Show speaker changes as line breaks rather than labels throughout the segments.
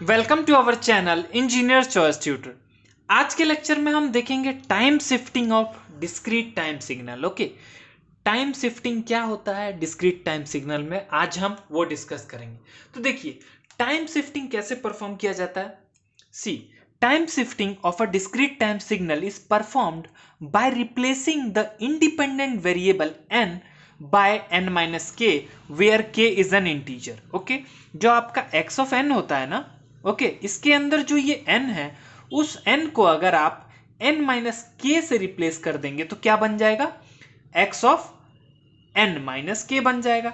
Welcome to our channel engineer choice tutor. आज के lecture में हम देखेंगे time shifting of discrete time signal. Okay, time shifting क्या होता है डिस्क्रीट टाइम सिग्नल में, आज हम वो डिस्कस करेंगे। तो देखिए टाइम शिफ्टिंग कैसे परफॉर्म किया जाता है। C, time shifting of a discrete time signal is performed by replacing the independent variable n by n minus k where k is an integer. Okay, जो आपका x ऑफ n होता है ना, okay इसके अंदर जो ये n है, उस n को अगर आप n माइनस के से रिप्लेस कर देंगे तो क्या बन जाएगा, x ऑफ n माइनस के बन जाएगा।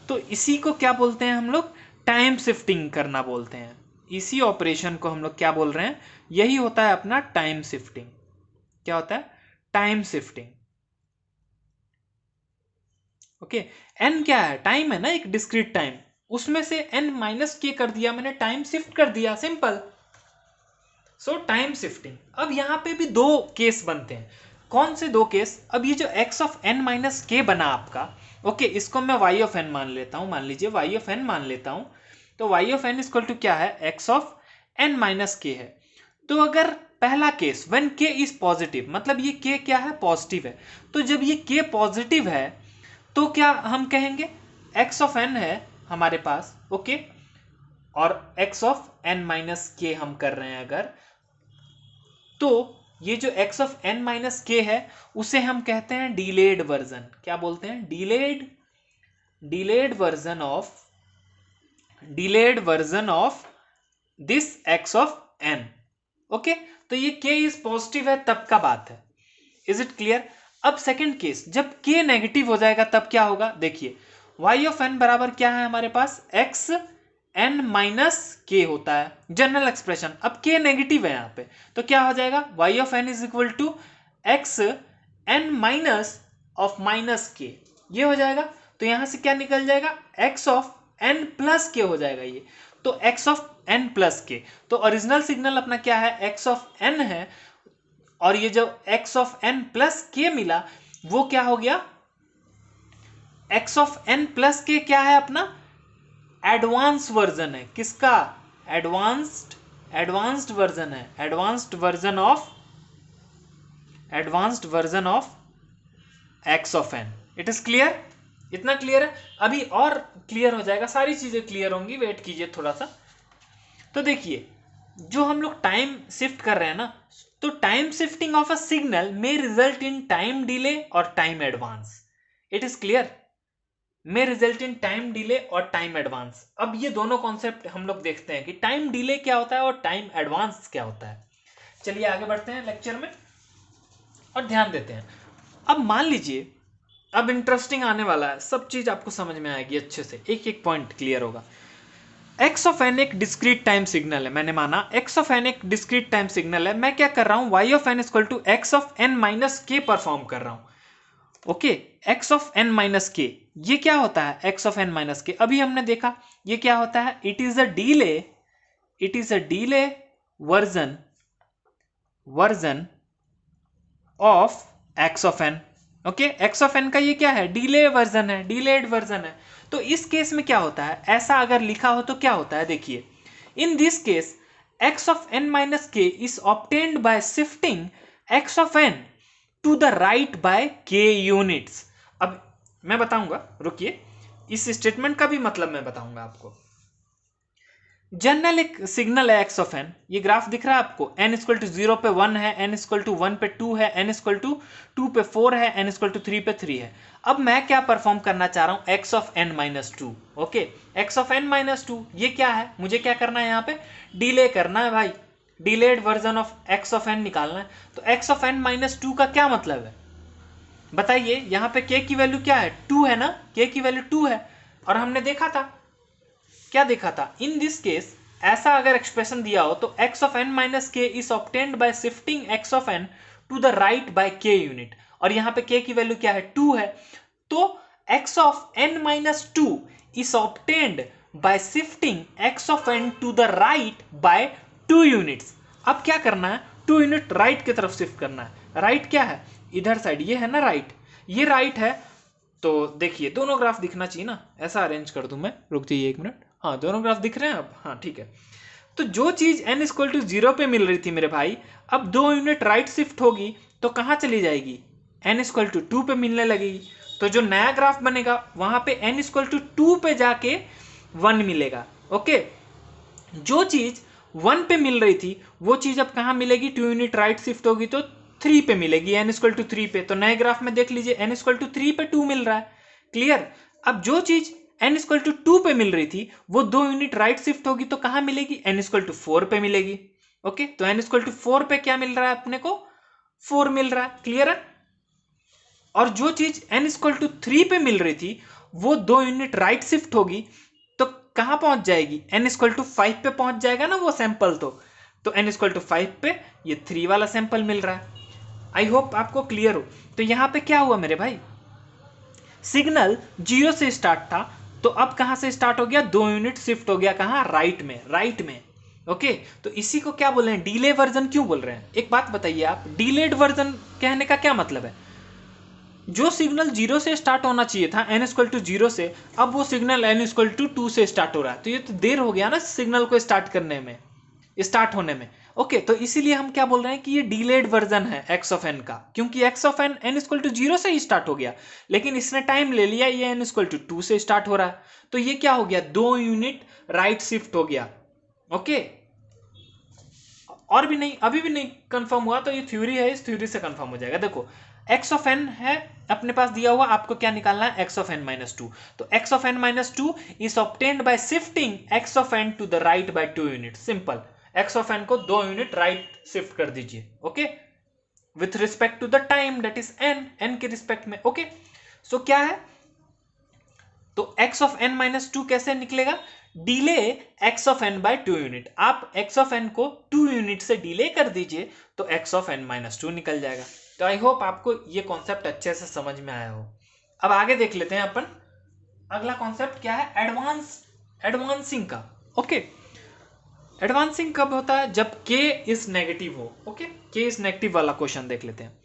तो इसी को क्या बोलते हैं हम लोग, टाइम शिफ्टिंग करना बोलते हैं। इसी ऑपरेशन को हम लोग क्या बोल रहे हैं, यही होता है अपना टाइम शिफ्टिंग। क्या होता है, टाइम शिफ्टिंग। ओके, n क्या है, टाइम है ना, एक डिस्क्रीट टाइम, उसमें से n माइनस के कर दिया मैंने, टाइम शिफ्ट कर दिया, सिंपल। सो टाइम शिफ्टिंग। अब यहां पे भी दो केस बनते हैं। कौन से दो केस, अब ये जो x ऑफ n माइनस के बना आपका, ओके इसको मैं y ऑफ n मान लेता हूं, मान लीजिए y ऑफ n मान लेता हूं। तो y of n equal to क्या है, x ऑफ n माइनस के है। तो अगर पहला case when k is positive, मतलब ये k क्या है, पॉजिटिव है। तो जब ये k पॉजिटिव है तो क्या हम कहेंगे, x ऑफ n है हमारे पास, ओके और x ऑफ n माइनस के हम कर रहे हैं अगर, तो ये जो x ऑफ n माइनस के है उसे हम कहते हैं डिलेड वर्जन। क्या बोलते हैं, delayed version of this x of n। Okay, तो ये k इज पॉजिटिव है तब का बात है। Is it clear. अब सेकंड केस, जब k नेगेटिव हो जाएगा तब क्या होगा, देखिए y ऑफ n बराबर क्या है हमारे पास, x n माइनस के होता है जनरल एक्सप्रेशन। अब k नेगेटिव है यहाँ पे, तो क्या हो जाएगा, y of n is equal to x n minus of minus k, ये हो जाएगा। तो यहां से क्या निकल जाएगा, x ऑफ n प्लस के हो जाएगा ये, तो x ऑफ n प्लस के। तो ओरिजिनल सिग्नल अपना क्या है, x ऑफ n है, और ये जो x ऑफ n प्लस के मिला वो क्या हो गया, x ऑफ n प्लस के क्या है अपना एडवांस वर्जन है, किसका, एडवांस्ड वर्जन है, advanced version of x of n। It is clear, इतना क्लियर है। अभी और क्लियर हो जाएगा, सारी चीजें क्लियर होंगी, वेट कीजिए थोड़ा सा। तो देखिए जो हम लोग टाइम शिफ्ट कर रहे हैं ना, तो time shifting of a signal may result in time delay और time advance. It is clear, may result in time delay और टाइम एडवांस। अब ये दोनों कॉन्सेप्ट हम लोग देखते हैं कि टाइम डिले क्या होता है और टाइम एडवांस क्या होता है। चलिए आगे बढ़ते हैं लेक्चर में और ध्यान देते हैं। अब मान लीजिए, अब इंटरेस्टिंग आने वाला है, सब चीज आपको समझ में आएगी अच्छे से, एक एक पॉइंट क्लियर होगा। x ऑफ n एक डिस्क्रीट टाइम सिग्नल है, मैंने माना x ऑफ n एक डिस्क्रीट टाइम सिग्नल है। मैं क्या कर रहा हूं, y of n equal to x of n minus k perform कर रहा हूं। Okay, x of n minus k, ये क्या होता है, x ऑफ n माइनस के, अभी हमने देखा ये क्या होता है, it is a delay version of x of n। Okay, x of n का ये क्या है, डिलेड वर्जन है। तो इस केस में क्या होता है, ऐसा अगर लिखा हो तो क्या होता है, देखिए in this case x of n minus k is obtained by shifting x of n to the right by k units. अब मैं बताऊंगा, रुकिए, इस स्टेटमेंट का भी मतलब मैं बताऊंगा आपको। जनरल एक सिग्नल है x ऑफ n, ये ग्राफ दिख रहा है आपको, n इक्वल टू 0 पे 1 है, n इक्वल टू 1 पे 2 है, n इक्वल टू 2 पे 4 है, n इक्वल टू 3 पे 3 है। अब मैं क्या परफॉर्म करना चाह रहा हूं, x of n minus 2। Okay, x of n minus 2 ये क्या है, मुझे क्या करना है, यहाँ पे डिले करना है भाई, delayed version of x of n निकालना है। तो x ऑफ n माइनस 2 का क्या मतलब है बताइए, यहाँ पे k की वैल्यू क्या है, 2 है ना, k की वैल्यू 2 है। और हमने देखा था, क्या देखा था, इन दिस केस ऐसा अगर एक्सप्रेशन दिया हो तो x of n minus k is obtained by shifting x of n to the right by k unit, और यहाँ पे k की वैल्यू क्या है, 2 है। तो x of n minus 2 is obtained by shifting x of n to the right by 2 units. अब क्या करना है, 2 यूनिट राइट की तरफ शिफ्ट करना है। राइट क्या है, इधर साइड, ये है ना राइट, ये राइट है। तो देखिए दोनों ग्राफ दिखना चाहिए ना, ऐसा अरेंज कर दूं मैं, रुक जाइए एक मिनट, हाँ दोनों ग्राफ दिख रहे हैं अब, हाँ ठीक है। तो जो चीज n इक्वल टू 0 पे मिल रही थी मेरे भाई, अब 2 यूनिट राइट शिफ्ट होगी तो कहां चली जाएगी, n इक्वल टू 2 पे मिलने लगेगी। तो जो नया ग्राफ बनेगा वहां पे n इक्वल टू 2 पे जाके 1 मिलेगा। ओके, जो चीज 1 पे मिल रही थी वो चीज अब कहां मिलेगी, 2 यूनिट राइट शिफ्ट होगी तो 3 पे मिलेगी, n इक्वल टू 3 पे। तो नए ग्राफ में देख लीजिए n इक्वल टू 3 पे 2 मिल रहा है। क्लियर। अब जो चीज n इक्वल टू 2 पे मिल रही थी वो 2 यूनिट राइट शिफ्ट होगी तो कहां मिलेगी, n इक्वल टू 4 पे मिलेगी। ओके, तो n इक्वल टू 4 पे क्या मिल रहा है अपने को, 4 मिल रहा है। क्लियर है। और जो चीज n इक्वल टू 3 पे मिल रही थी वो 2 यूनिट राइट शिफ्ट होगी तो कहां पहुंच जाएगी, n इक्वल टू 5 पे पहुंच जाएगा ना वो सैंपल। तो n इक्वल टू 5 पे ये 3 वाला सैंपल मिल रहा है। आई होप आपको क्लियर हो। तो यहां पे क्या हुआ मेरे भाई, सिग्नल 0 से स्टार्ट था तो अब कहां से स्टार्ट हो गया, 2 यूनिट शिफ्ट हो गया कहां, राइट में, राइट में। ओके, तो इसी को क्या बोल रहे हैं, डिले वर्जन क्यों बोल रहे हैं। एक बात बताइए आप, डिलेड वर्जन कहने का क्या मतलब है। जो सिग्नल 0 से स्टार्ट होना चाहिए था n इक्वल टू 0 से, अब वो सिग्नल n इक्वल टू 2 से स्टार्ट हो रहा है। तो ये तो देर हो गया ना सिग्नल को स्टार्ट करने में, स्टार्ट होने में। ओके, तो इसीलिए हम क्या बोल रहे हैं कि ये डिलेड वर्जन है x ऑफ n का, क्योंकि x of n n equal to 0 से ही स्टार्ट हो गया लेकिन इसने टाइम ले लिया, ये n इक्वल टू 2 से स्टार्ट हो रहा है। तो ये क्या हो गया, 2 यूनिट राइट शिफ्ट हो गया। ओके, और भी नहीं, अभी भी नहीं कंफर्म हुआ तो ये थ्योरी है, इस थ्योरी से कंफर्म हो जाएगा। देखो x ऑफ n है अपने पास दिया हुआ, आपको क्या निकालना है, x ऑफ n माइनस 2। तो x of n minus 2 is obtained by shifting x of n to the right by 2 unit. Simple, x of n को 2 यूनिट राइट शिफ्ट कर दीजिए। Okay, with respect to the time that is n के respect में। Okay, so क्या है, तो x of n minus 2 कैसे निकलेगा, delay x of n by 2 unit. आप x ऑफ n को 2 यूनिट से डिले कर दीजिए तो x ऑफ n माइनस 2 निकल जाएगा। तो आई होप आपको ये कॉन्सेप्ट अच्छे से समझ में आया हो। अब आगे देख लेते हैं अपन, अगला कॉन्सेप्ट क्या है, एडवांसिंग का। ओके, एडवांसिंग कब होता है, जब k इज नेगेटिव हो। ओके, k इज नेगेटिव वाला क्वेश्चन देख लेते हैं।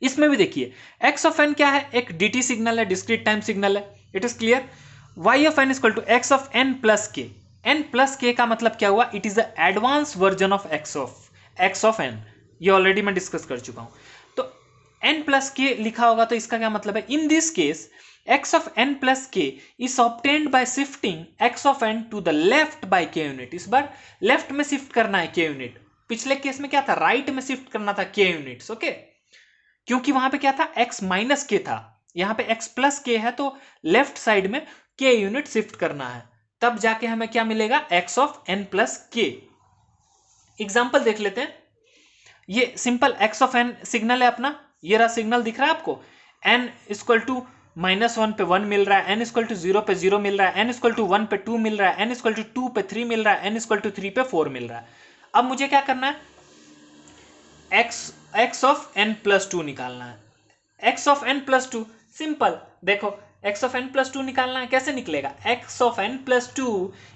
इसमें भी देखिए x ऑफ n क्या है, एक dt सिग्नल है, डिस्क्रीट टाइम सिग्नल है। It is clear. y of n equal to x of n plus k। n plus k का मतलब क्या हुआ, it is the advance version of x of n। ये ऑलरेडी मैं discuss कर चुका हूं। तो n प्लस k लिखा होगा तो इसका क्या मतलब है, in this case x of n plus k is obtained by shifting x of n to the left by k unit. इस बार लेफ्ट में शिफ्ट करना है k यूनिट, पिछले केस में क्या था, राइट में शिफ्ट करना था k यूनिट्स। ओके, क्योंकि वहां पे क्या था, x माइनस के था, यहां पे x प्लस के है तो लेफ्ट साइड में k यूनिट शिफ्ट करना है, तब जाके हमें क्या मिलेगा, x ऑफ n प्लस के। एग्जाम्पल देख लेते हैं। ये simple x of n signal है अपना, ये रहा सिग्नल दिख रहा है आपको, n इक्वल टू -1 पे 1 मिल रहा है, n इक्वल टू 0 पे 0 मिल रहा है, n इक्वल टू 1 पे 2 मिल रहा है, n इक्वल टू 2 पे 3 मिल रहा है, n इक्वल टू 3 पे 4 मिल रहा है। अब मुझे क्या करना है, x ऑफ n प्लस 2 निकालना है। x of n plus 2 simple, देखो x ऑफ n प्लस 2 निकालना है, कैसे निकलेगा, x of n plus 2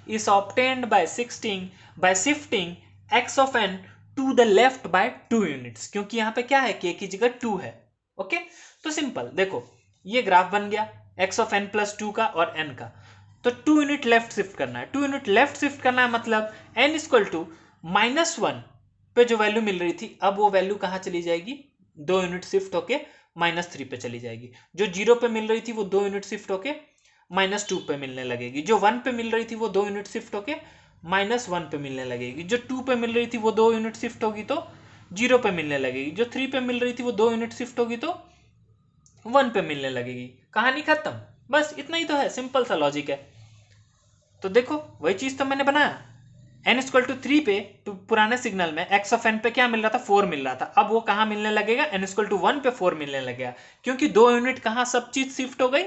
is obtained by shifting x of n to the left by 2 units, क्योंकि यहां पे क्या है, k की जगह 2 है। ओके, तो सिंपल देखो ये ग्राफ बन गया x ऑफ n प्लस 2 का और n का। तो 2 यूनिट लेफ्ट शिफ्ट करना है, 2 यूनिट लेफ्ट शिफ्ट करना है, मतलब n इक्वल टू -1 पे जो वैल्यू मिल रही थी अब वो वैल्यू कहां चली जाएगी, 2 यूनिट शिफ्ट होके -3 पे चली जाएगी। जो 0 पे मिल रही थी वो 2 यूनिट शिफ्ट होके -2 पे मिलने लगेगी। जो 1 पे मिल रही थी वो 2 यूनिट शिफ्ट होके -1 पे मिलने लगेगी। जो 2 पे मिल रही थी वो 2 यूनिट शिफ्ट होगी तो 0 पे मिलने लगेगी। जो 3 पे मिल रही थी वो 2 यूनिट शिफ्ट होगी तो 1 पे मिलने लगेगी। कहानी खत्म, बस इतना ही तो है, सिंपल सा लॉजिक है। तो देखो वही चीज तो मैंने बनाया, n इक्वल टू 3 पे तो पुराने सिग्नल में x ऑफ n पे क्या मिल रहा था, 4 मिल रहा था, अब वो कहां मिलने लगेगा, n इक्वल टू 1 पे 4 मिलने लगेगा, क्योंकि 2 यूनिट कहां सब चीज शिफ्ट हो गई,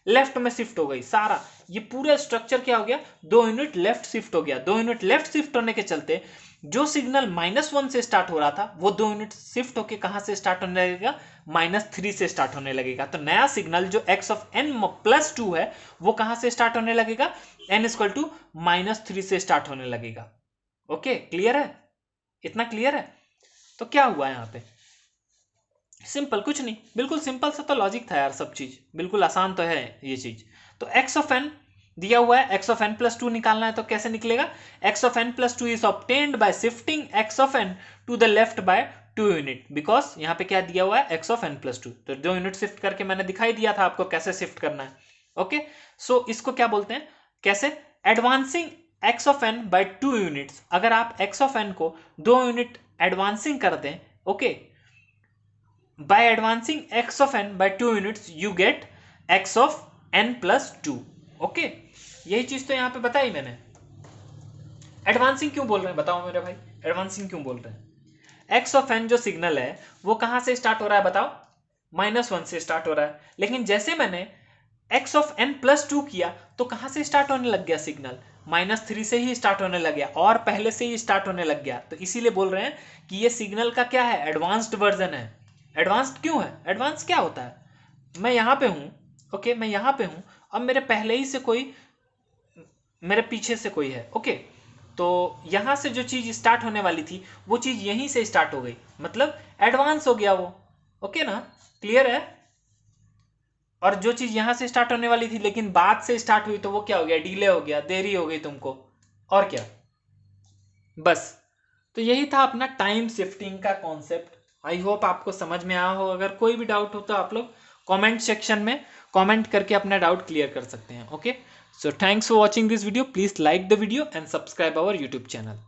लेफ्ट में शिफ्ट हो गई। सारा ये पूरा स्ट्रक्चर क्या हो गया, 2 यूनिट लेफ्ट शिफ्ट हो गया। 2 यूनिट लेफ्ट शिफ्ट होने के चलते जो सिग्नल -1 से स्टार्ट हो रहा था वो 2 यूनिट शिफ्ट होके कहां से स्टार्ट होने लगेगा, -3 से स्टार्ट होने लगेगा। तो नया सिग्नल जो x ऑफ n प्लस 2 है वो कहां से स्टार्ट होने लगेगा, n इक्वल टू -3 से स्टार्ट होने लगेगा। ओके, क्लियर है, इतना क्लियर है। तो क्या हुआ यहां पे, सिंपल, कुछ नहीं, बिल्कुल सिंपल सा तो लॉजिक था यार, सब चीज बिल्कुल आसान तो है ये चीज। तो x ऑफ n दिया हुआ है x ऑफ n प्लस 2 निकालना है, तो कैसे निकलेगा? x of n plus 2 is obtained by shifting x of n to the left by 2 unit, because यहाँ पे क्या दिया हुआ है? x ऑफ n प्लस 2, तो 2 यूनिट शिफ्ट करके मैंने दिखाई दिया था आपको कैसे शिफ्ट करना है। ओके, सो इसको क्या बोलते हैं? कैसे? Advancing x of n by 2 units. अगर आप x ऑफ n को 2 यूनिट एडवांसिंग कर दें, okay, by advancing x of n by 2 units you get x of n plus 2। Okay, यही चीज तो यहां पे बताई मैंने। एडवांसिंग क्यों बोल रहे हैं बताओ मेरे भाई, एडवांसिंग क्यों बोल रहे हैं? x ऑफ n जो सिग्नल है वो कहां से स्टार्ट हो रहा है बताओ? -1 से स्टार्ट हो रहा है, लेकिन जैसे मैंने x ऑफ n प्लस 2 किया तो कहां से स्टार्ट होने लग गया सिग्नल? -3 से ही स्टार्ट होने लग गया, और पहले से ही स्टार्ट होने लग गया। तो इसीलिए बोल रहे हैं कि ये सिग्नल का क्या है? एडवांस्ड वर्जन है। एडवांस्ड क्यों है? एडवांस क्या होता है? मैं यहां पे हूं, ओके, मैं यहां पे हूं, अब मेरे पहले ही से कोई, मेरे पीछे से कोई है, ओके, तो यहां से जो चीज स्टार्ट होने वाली थी वो चीज यहीं से स्टार्ट हो गई, मतलब एडवांस हो गया वो। ओके ना, क्लियर है? और जो चीज यहां से स्टार्ट होने वाली थी लेकिन बाद से स्टार्ट हुई तो वो क्या हो गया? डिले हो गया, देरी हो गई तुमको, और क्या। बस, तो यही था अपना टाइम शिफ्टिंग का कॉन्सेप्ट। आई होप आपको समझ में आया हो। अगर कोई भी डाउट हो तो आप लोग कमेंट सेक्शन में कमेंट करके अपना डाउट क्लियर कर सकते हैं। Okay, so thanks for watching this video. Please like the video and subscribe our YouTube channel.